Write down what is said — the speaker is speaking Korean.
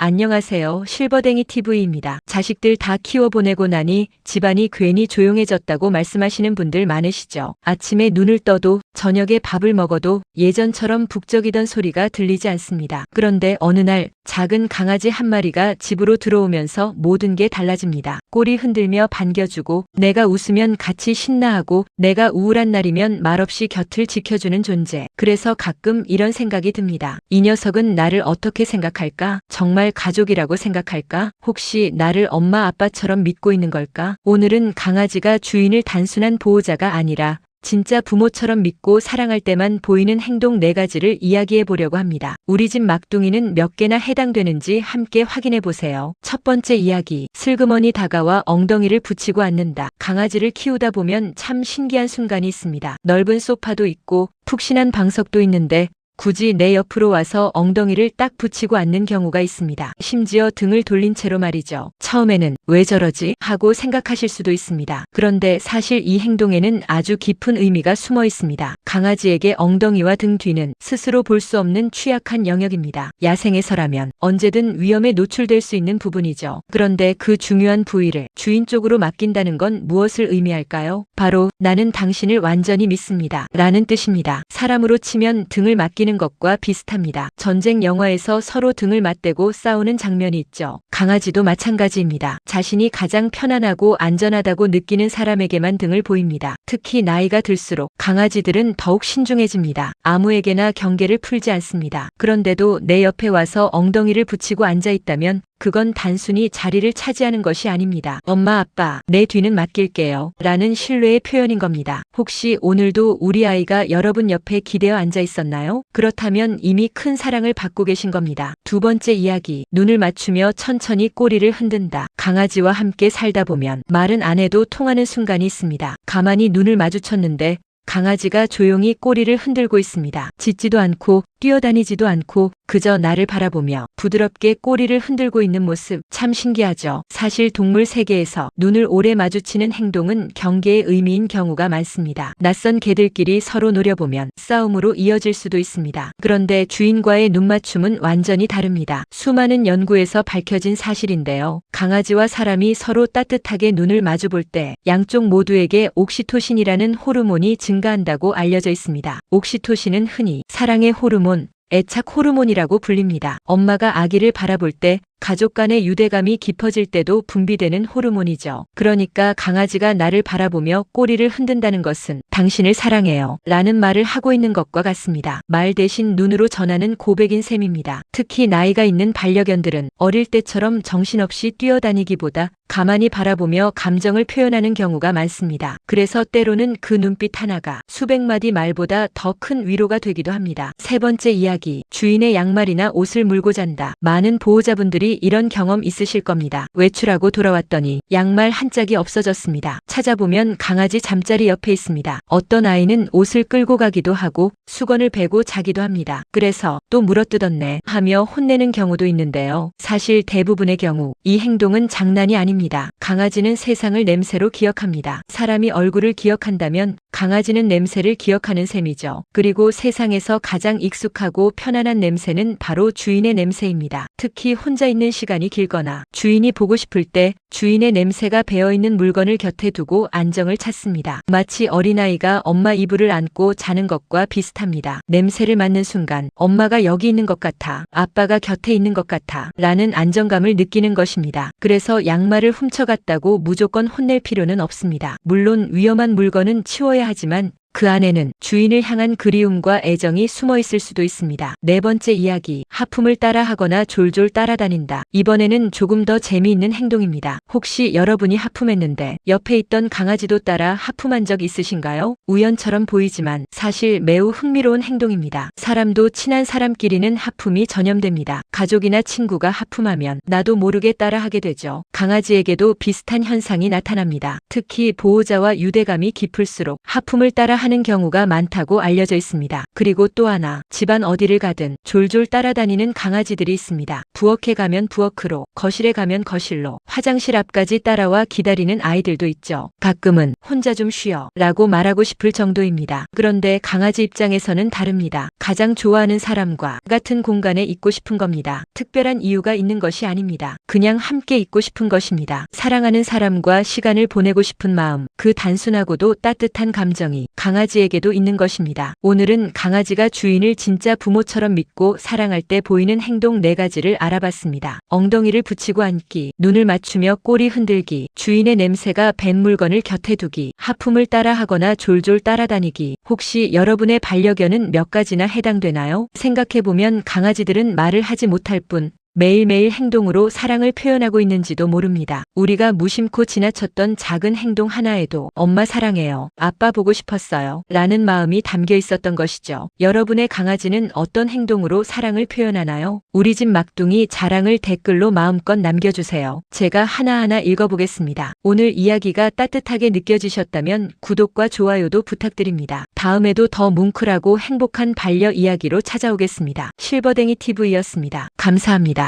안녕하세요. 실버댕이 TV입니다. 자식들 다 키워보내고 나니 집안이 괜히 조용해졌다고 말씀하시는 분들 많으시죠? 아침에 눈을 떠도 저녁에 밥을 먹어도 예전처럼 북적이던 소리가 들리지 않습니다. 그런데 어느 날 작은 강아지 한 마리가 집으로 들어오면서 모든 게 달라집니다. 꼬리 흔들며 반겨주고 내가 웃으면 같이 신나하고 내가 우울한 날이면 말없이 곁을 지켜주는 존재. 그래서 가끔 이런 생각이 듭니다. 이 녀석은 나를 어떻게 생각할까? 정말 가족이라고 생각할까? 혹시 나를 엄마 아빠처럼 믿고 있는 걸까? 오늘은 강아지가 주인을 단순한 보호자가 아니라 진짜 부모처럼 믿고 사랑할 때만 보이는 행동 4가지를 이야기해 보려고 합니다. 우리 집 막둥이는 몇 개나 해당되는지 함께 확인해 보세요. 첫 번째 이야기, 슬그머니 다가와 엉덩이를 붙이고 앉는다. 강아지를 키우다 보면 참 신기한 순간이 있습니다. 넓은 소파도 있고 푹신한 방석도 있는데 굳이 내 옆으로 와서 엉덩이를 딱 붙이고 앉는 경우가 있습니다. 심지어 등을 돌린 채로 말이죠. 처음에는 왜 저러지? 하고 생각하실 수도 있습니다. 그런데 사실 이 행동에는 아주 깊은 의미가 숨어 있습니다. 강아지에게 엉덩이와 등 뒤는 스스로 볼 수 없는 취약한 영역입니다. 야생에서라면 언제든 위험에 노출될 수 있는 부분이죠. 그런데 그 중요한 부위를 주인 쪽으로 맡긴다는 건 무엇을 의미할까요? 바로 나는 당신을 완전히 믿습니다. 라는 뜻입니다. 사람으로 치면 등을 맡기는 것과 비슷합니다. 전쟁 영화에서 서로 등을 맞대고 싸우는 장면이 있죠. 강아지도 마찬가지입니다. 자신이 가장 편안하고 안전하다고 느끼는 사람에게만 등을 보입니다. 특히 나이가 들수록 강아지들은 더욱 신중해집니다. 아무에게나 경계를 풀지 않습니다. 그런데도 내 옆에 와서 엉덩이를 붙이고 앉아 있다면 그건 단순히 자리를 차지하는 것이 아닙니다. 엄마, 아빠, 내 뒤는 맡길게요. 라는 신뢰의 표현인 겁니다. 혹시 오늘도 우리 아이가 여러분 옆에 기대어 앉아 있었나요? 그렇다면 이미 큰 사랑을 받고 계신 겁니다. 두 번째 이야기, 눈을 맞추며 천천히 꼬리를 흔든다. 강아지와 함께 살다 보면 말은 안 해도 통하는 순간이 있습니다. 가만히 눈을 마주쳤는데 강아지가 조용히 꼬리를 흔들고 있습니다. 짖지도 않고 뛰어다니지도 않고 그저 나를 바라보며 부드럽게 꼬리를 흔들고 있는 모습 참 신기하죠. 사실 동물 세계에서 눈을 오래 마주치는 행동은 경계의 의미인 경우가 많습니다. 낯선 개들끼리 서로 노려보면 싸움으로 이어질 수도 있습니다. 그런데 주인과의 눈맞춤은 완전히 다릅니다. 수많은 연구에서 밝혀진 사실인데요. 강아지와 사람이 서로 따뜻하게 눈을 마주볼 때 양쪽 모두에게 옥시토신이라는 호르몬이 증가한다고 알려져 있습니다. 옥시토신은 흔히 사랑의 호르몬, 애착 호르몬이라고 불립니다. 엄마가 아기를 바라볼 때 가족 간의 유대감이 깊어질 때도 분비되는 호르몬이죠. 그러니까 강아지가 나를 바라보며 꼬리를 흔든다는 것은 당신을 사랑해요 라는 말을 하고 있는 것과 같습니다. 말 대신 눈으로 전하는 고백인 셈입니다. 특히 나이가 있는 반려견들은 어릴 때처럼 정신없이 뛰어다니기보다 가만히 바라보며 감정을 표현하는 경우가 많습니다. 그래서 때로는 그 눈빛 하나가 수백 마디 말보다 더 큰 위로가 되기도 합니다. 세 번째 이야기, 주인의 양말이나 옷을 물고 잔다. 많은 보호자분들이 이런 경험 있으실 겁니다. 외출하고 돌아왔더니 양말 한 짝이 없어졌습니다. 찾아보면 강아지 잠자리 옆에 있습니다. 어떤 아이는 옷을 끌고 가기도 하고 수건을 베고 자기도 합니다. 그래서 또 물어뜯었네 하며 혼내는 경우도 있는데요. 사실 대부분의 경우 이 행동은 장난이 아닙니다. 강아지는 세상을 냄새로 기억합니다. 사람이 얼굴을 기억한다면 강아지는 냄새를 기억하는 셈이죠. 그리고 세상에서 가장 익숙하고 편안한 냄새는 바로 주인의 냄새입니다. 특히 혼자 있는 시간이 길거나 주인이 보고 싶을 때 주인의 냄새가 배어있는 물건을 곁에 두고 안정을 찾습니다. 마치 어린아이가 엄마 이불을 안고 자는 것과 비슷합니다. 냄새를 맡는 순간 엄마가 여기 있는 것 같아, 아빠가 곁에 있는 것 같아 라는 안정감을 느끼는 것입니다. 그래서 양말을 훔쳐갔다고 무조건 혼낼 필요는 없습니다. 물론 위험한 물건은 치워야 하지만 그 안에는 주인을 향한 그리움과 애정이 숨어 있을 수도 있습니다. 네 번째 이야기, 하품을 따라하거나 졸졸 따라다닌다. 이번에는 조금 더 재미있는 행동입니다. 혹시 여러분이 하품했는데 옆에 있던 강아지도 따라 하품한 적 있으신가요? 우연처럼 보이지만 사실 매우 흥미로운 행동입니다. 사람도 친한 사람끼리는 하품이 전염됩니다. 가족이나 친구가 하품하면 나도 모르게 따라하게 되죠. 강아지에게도 비슷한 현상이 나타납니다. 특히 보호자와 유대감이 깊을수록 하품을 따라 하는 경우가 많다고 알려져 있습니다. 그리고 또 하나, 집안 어디를 가든 졸졸 따라다니는 강아지들이 있습니다. 부엌에 가면 부엌으로, 거실에 가면 거실로, 화장실 앞까지 따라와 기다리는 아이들도 있죠. 가끔은 혼자 좀 쉬어 라고 말하고 싶을 정도입니다. 그런데 강아지 입장에서는 다릅니다. 가장 좋아하는 사람과 같은 공간에 있고 싶은 겁니다. 특별한 이유가 있는 것이 아닙니다. 그냥 함께 있고 싶은 것입니다. 사랑하는 사람과 시간을 보내고 싶은 마음, 그 단순하고도 따뜻한 감정이 강아지에게도 있는 것입니다. 오늘은 강아지가 주인을 진짜 부모처럼 믿고 사랑할 때 보이는 행동 4가지를 알아봤습니다. 엉덩이를 붙이고 앉기, 눈을 맞추며 꼬리 흔들기, 주인의 냄새가 밴 물건을 곁에 두기, 하품을 따라하거나 졸졸 따라다니기. 혹시 여러분의 반려견은 몇 가지나 해당되나요? 생각해보면 강아지들은 말을 하지 못할 뿐 매일매일 행동으로 사랑을 표현하고 있는지도 모릅니다. 우리가 무심코 지나쳤던 작은 행동 하나에도 엄마 사랑해요, 아빠 보고 싶었어요 라는 마음이 담겨 있었던 것이죠. 여러분의 강아지는 어떤 행동으로 사랑을 표현하나요? 우리 집 막둥이 자랑을 댓글로 마음껏 남겨주세요. 제가 하나하나 읽어보겠습니다. 오늘 이야기가 따뜻하게 느껴지셨다면 구독과 좋아요도 부탁드립니다. 다음에도 더 뭉클하고 행복한 반려 이야기로 찾아오겠습니다. 실버댕이 TV였습니다. 감사합니다.